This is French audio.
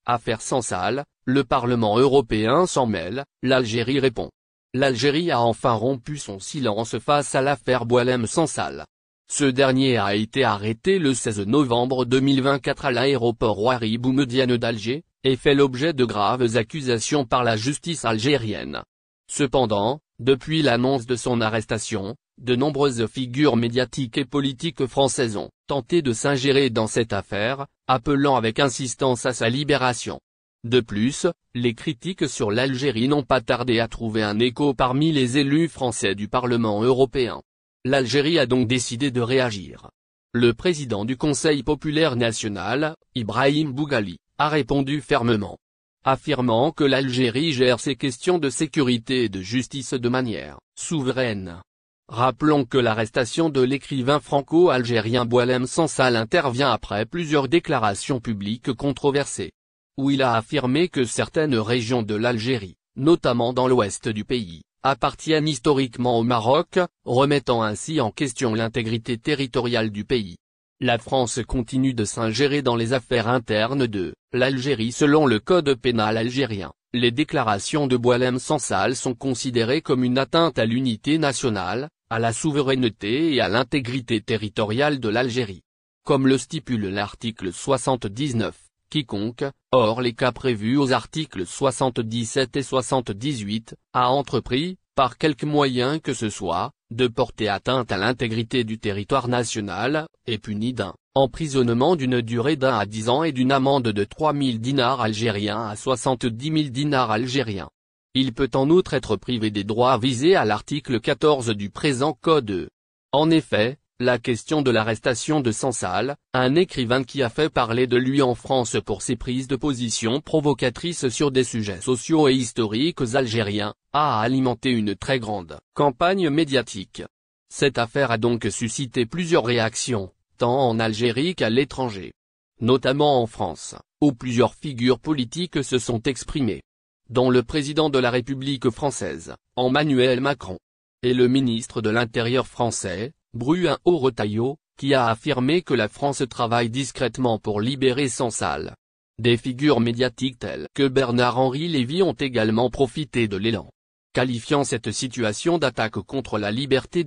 Affaire Sansal, le Parlement européen s'en mêle, l'Algérie répond. L'Algérie a enfin rompu son silence face à l'affaire Boualem Sansal. Ce dernier a été arrêté le 16 novembre 2024 à l'aéroport Ouari Boumedienne d'Alger, et fait l'objet de graves accusations par la justice algérienne. Cependant, depuis l'annonce de son arrestation, de nombreuses figures médiatiques et politiques françaises ont tenté de s'ingérer dans cette affaire, appelant avec insistance à sa libération. De plus, les critiques sur l'Algérie n'ont pas tardé à trouver un écho parmi les élus français du Parlement européen. L'Algérie a donc décidé de réagir. Le président du Conseil populaire national, Ibrahim Boughali, a répondu fermement, affirmant que l'Algérie gère ses questions de sécurité et de justice de manière souveraine. Rappelons que l'arrestation de l'écrivain franco-algérien Boualem Sansal intervient après plusieurs déclarations publiques controversées, où il a affirmé que certaines régions de l'Algérie, notamment dans l'ouest du pays, appartiennent historiquement au Maroc, remettant ainsi en question l'intégrité territoriale du pays. La France continue de s'ingérer dans les affaires internes de l'Algérie selon le code pénal algérien. Les déclarations de Boualem Sansal sont considérées comme une atteinte à l'unité nationale, à la souveraineté et à l'intégrité territoriale de l'Algérie. Comme le stipule l'article 79, quiconque, hors les cas prévus aux articles 77 et 78, a entrepris, par quelque moyen que ce soit, de porter atteinte à l'intégrité du territoire national, est puni d'un emprisonnement d'une durée d'1 à 10 ans et d'une amende de 3 000 dinars algériens à 70 000 dinars algériens. Il peut en outre être privé des droits visés à l'article 14 du présent code. En effet, la question de l'arrestation de Sansal, un écrivain qui a fait parler de lui en France pour ses prises de position provocatrices sur des sujets sociaux et historiques algériens, a alimenté une très grande campagne médiatique. Cette affaire a donc suscité plusieurs réactions, tant en Algérie qu'à l'étranger. Notamment en France, où plusieurs figures politiques se sont exprimées, dont le président de la République française, Emmanuel Macron, et le ministre de l'Intérieur français, Bruno Retailleau, qui a affirmé que la France travaille discrètement pour libérer Sansal. Des figures médiatiques telles que Bernard-Henri Lévy ont également profité de l'élan, qualifiant cette situation d'attaque contre la liberté